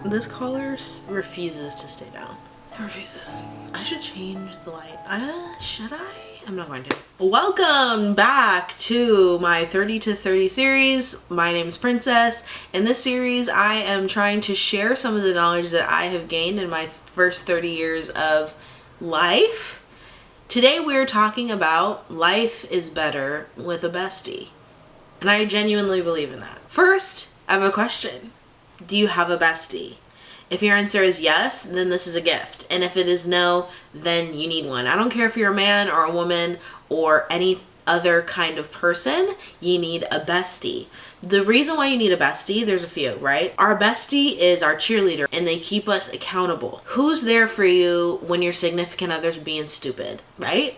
This collar refuses to stay down. It refuses. I should change the light. Should I? I'm not going to. Welcome back to my 30 to 30 series. My name is Princess. In this series, I am trying to share some of the knowledge that I have gained in my first 30 years of life. Today, we're talking about life is better with a bestie. And I genuinely believe in that. First, I have a question. Do you have a bestie? If your answer is yes, then this is a gift. And if it is no, then you need one. I don't care if you're a man or a woman or any other kind of person, you need a bestie. The reason why you need a bestie, there's a few, right? Our bestie is our cheerleader and they keep us accountable. Who's there for you when your significant other's being stupid, right?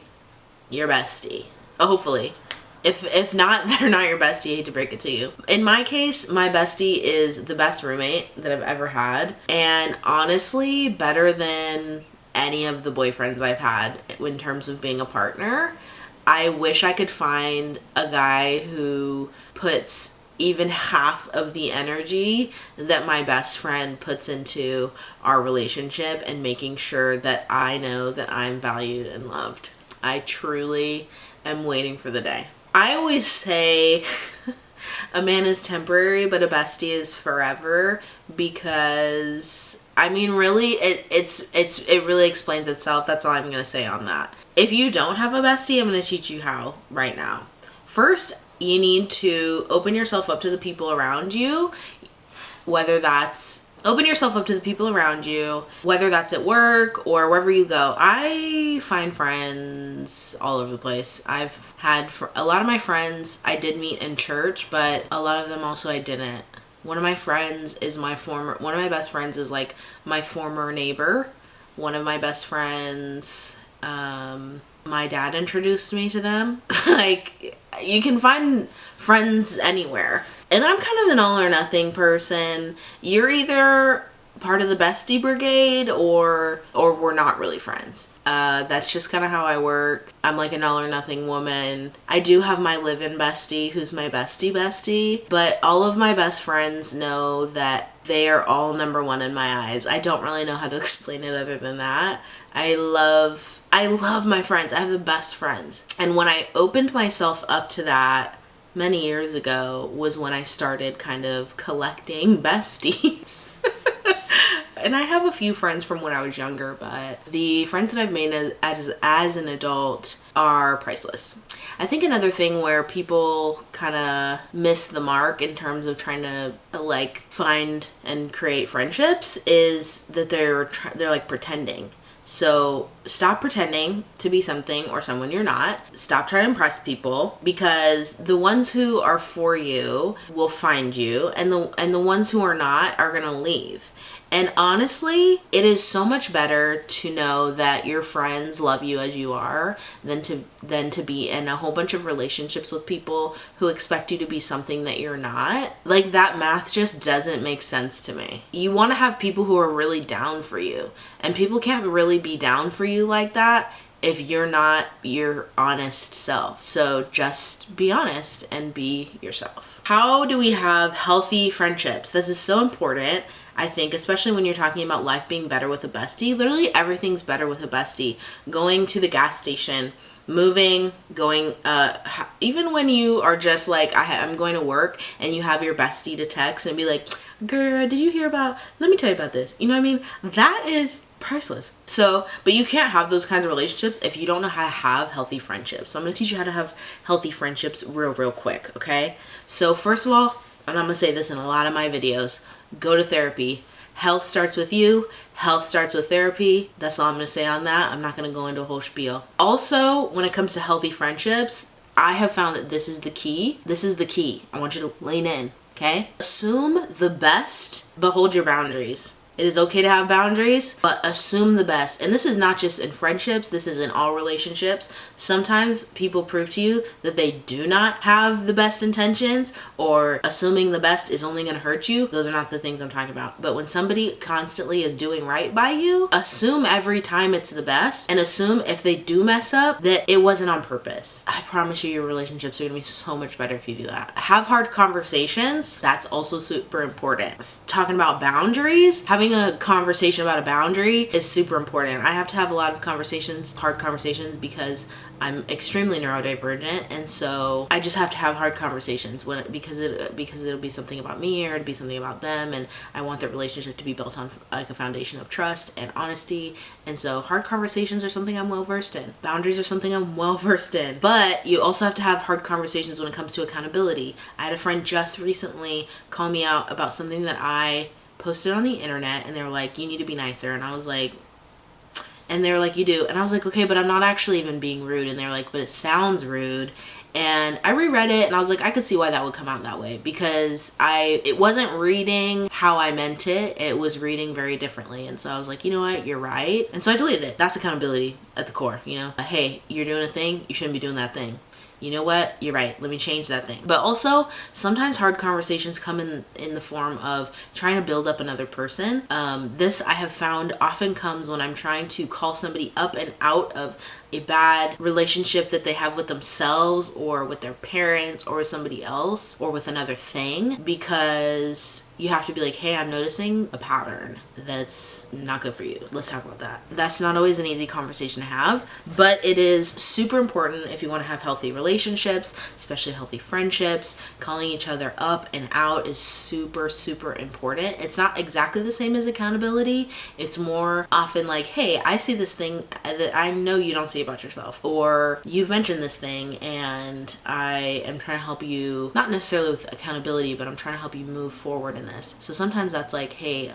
Your bestie. Hopefully. If not, they're not your bestie. I hate to break it to you. In my case, my bestie is the best roommate that I've ever had. And honestly, better than any of the boyfriends I've had in terms of being a partner. I wish I could find a guy who puts even half of the energy that my best friend puts into our relationship and making sure that I know that I'm valued and loved. I truly am waiting for the day. I always say a man is temporary, but a bestie is forever, because I mean, really, it really explains itself. That's all I'm going to say on that. If you don't have a bestie, I'm going to teach you how right now. First, you need to open yourself up to the people around you, whether that's whether that's at work or wherever you go. I find friends all over the place. I've had a lot of my friends I did meet in church, but a lot of them also I didn't. One of my best friends is like my former neighbor. One of my best friends, my dad introduced me to them. Like, you can find friends anywhere. And I'm kind of an all or nothing person. You're either part of the bestie brigade or we're not really friends. That's just kind of how I work. I'm like an all or nothing woman. I do have my live-in bestie who's my bestie, but all of my best friends know that they are all number one in my eyes. I don't really know how to explain it other than that. I love my friends. I have the best friends. And when I opened myself up to that many years ago was when I started kind of collecting besties. And I have a few friends from when I was younger, but the friends that I've made as an adult are priceless. I think another thing where people kind of miss the mark in terms of trying to like find and create friendships is that they're like pretending. So stop pretending to be something or someone you're not. Stop trying to impress people, because the ones who are for you will find you, and the ones who are not are going to leave. And honestly, it is so much better to know that your friends love you as you are than to be in a whole bunch of relationships with people who expect you to be something that you're not. Like, that math just doesn't make sense to me. You want to have people who are really down for you, and people can't really be down for you like that if you're not your honest self. So just be honest and be yourself. How do we have healthy friendships? This is so important. I think, especially when you're talking about life being better with a bestie. Literally everything's better with a bestie. Going to the gas station, moving, going, even when you are just like, I'm going to work, and you have your bestie to text and be like, girl, did you hear about, let me tell you about this. You know what I mean? That is priceless. So, but you can't have those kinds of relationships if you don't know how to have healthy friendships. So I'm going to teach you how to have healthy friendships real quick, okay? So first of all, and I'm going to say this in a lot of my videos, go to therapy. Health starts with you. Health starts with therapy. That's all I'm going to say on that. I'm not going to go into a whole spiel. Also, when it comes to healthy friendships, I have found that this is the key. This is the key. I want you to lean in, okay? Assume the best, but hold your boundaries. It is okay to have boundaries, but assume the best. And this is not just in friendships, this is in all relationships. Sometimes people prove to you that they do not have the best intentions, or assuming the best is only going to hurt you. Those are not the things I'm talking about. But when somebody constantly is doing right by you, assume every time it's the best, and assume if they do mess up that it wasn't on purpose. I promise you, your relationships are going to be so much better if you do that. Have hard conversations. That's also super important. Talking about boundaries, having a conversation about a boundary is super important. I have to have a lot of conversations, hard conversations, because I'm extremely neurodivergent, and so I just have to have hard conversations because it'll be something about me or it'll be something about them, and I want the relationship to be built on like a foundation of trust and honesty. And so hard conversations are something I'm well versed in. Boundaries are something I'm well versed in. But you also have to have hard conversations when it comes to accountability. I had a friend just recently call me out about something that I posted on the internet, and they were like, "You need to be nicer," and I was like, and they were like, "You do." And I was like, "Okay, but I'm not actually even being rude." And they were like, "But it sounds rude." And I reread it and I was like, I could see why that would come out that way, because it wasn't reading how I meant it. It was reading very differently. And so I was like, you know what? You're right. And so I deleted it. That's accountability at the core, you know? Hey, you're doing a thing. You shouldn't be doing that thing. You know what? You're right. Let me change that thing. But also, sometimes hard conversations come in the form of trying to build up another person. This I have found often comes when I'm trying to call somebody up and out of a bad relationship that they have with themselves or with their parents or with somebody else or with another thing, because you have to be like, hey, I'm noticing a pattern that's not good for you. Let's talk about that. That's not always an easy conversation to have, but it is super important if you want to have healthy relationships, especially healthy friendships. Calling each other up and out is super, super important. It's not exactly the same as accountability. It's more often like, hey, I see this thing that I know you don't see about yourself, or you've mentioned this thing and I am trying to help you, not necessarily with accountability, but I'm trying to help you move forward in this. So sometimes that's like, hey,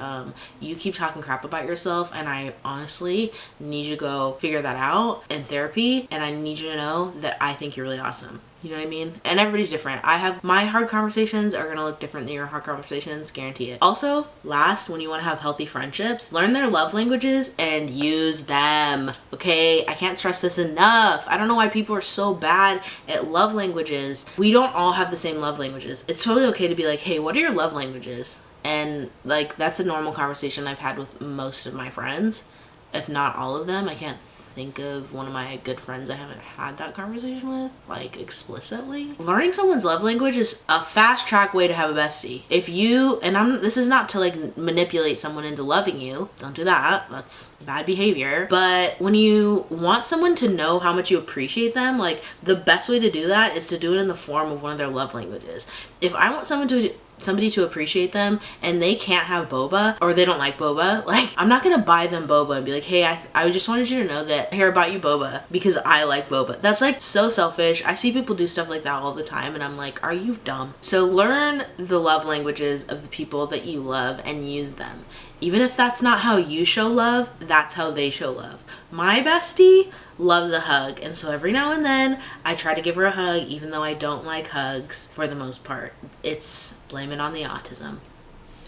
you keep talking crap about yourself and I honestly need you to go figure that out in therapy, and I need you to know that I think you're really awesome. You know what I mean? And everybody's different. I have my hard conversations are going to look different than your hard conversations, guarantee it. Also, last, when you want to have healthy friendships, learn their love languages and use them. Okay? I can't stress this enough. I don't know why people are so bad at love languages. We don't all have the same love languages. It's totally okay to be like, hey, what are your love languages? And like, that's a normal conversation I've had with most of my friends, if not all of them. I can't think of one of my good friends I haven't had that conversation with, like, explicitly. Learning someone's love language is a fast track way to have a bestie. If you, and this is not to like manipulate someone into loving you, don't do that, that's bad behavior. But when you want someone to know how much you appreciate them, like, the best way to do that is to do it in the form of one of their love languages. If I want somebody to appreciate them and they can't have boba, or they don't like boba, like, I'm not gonna buy them boba and be like, hey, I just wanted you to know that I hear about you boba because I like boba. That's like so selfish. I see people do stuff like that all the time and I'm like, are you dumb? So learn the love languages of the people that you love and use them. Even if that's not how you show love, that's how they show love. My bestie loves a hug, and so every now and then I try to give her a hug, even though I don't like hugs for the most part. It's blame it on the autism,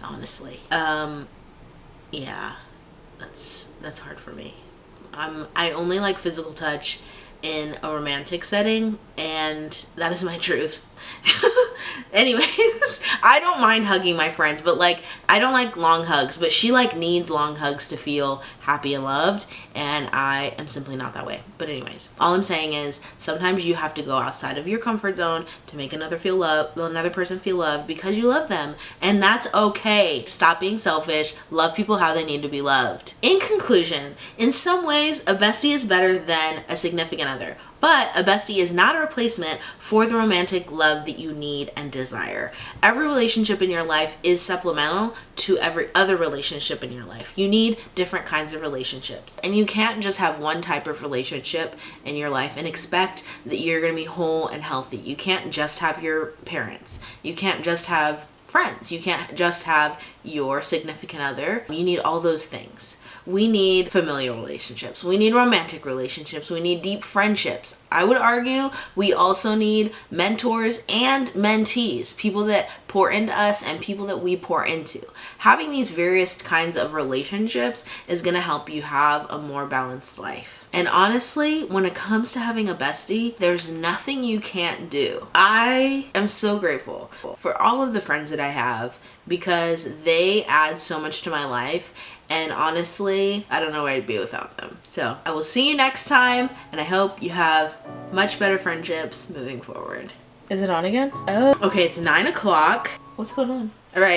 honestly. Yeah, that's hard for me. I only like physical touch in a romantic setting, and that is my truth. Anyways, I don't mind hugging my friends, but like, I don't like long hugs, but she like needs long hugs to feel happy and loved, and I am simply not that way. But anyways, all I'm saying is sometimes you have to go outside of your comfort zone to make another person feel loved because you love them, and that's okay. Stop being selfish. Love people how they need to be loved. In conclusion, in some ways, a bestie is better than a significant other. But a bestie is not a replacement for the romantic love that you need and desire. Every relationship in your life is supplemental to every other relationship in your life. You need different kinds of relationships. And you can't just have one type of relationship in your life and expect that you're going to be whole and healthy. You can't just have your parents. You can't just have friends. You can't just have your significant other. You need all those things. We need familial relationships. We need romantic relationships. We need deep friendships. I would argue we also need mentors and mentees, people that pour into us and people that we pour into. Having these various kinds of relationships is going to help you have a more balanced life. And honestly, when it comes to having a bestie, there's nothing you can't do. I am so grateful for all of the friends that I have because they add so much to my life. And honestly, I don't know where I'd be without them. So I will see you next time, and I hope you have much better friendships moving forward. Is it on again? Oh, okay, it's 9 o'clock. What's going on? All right.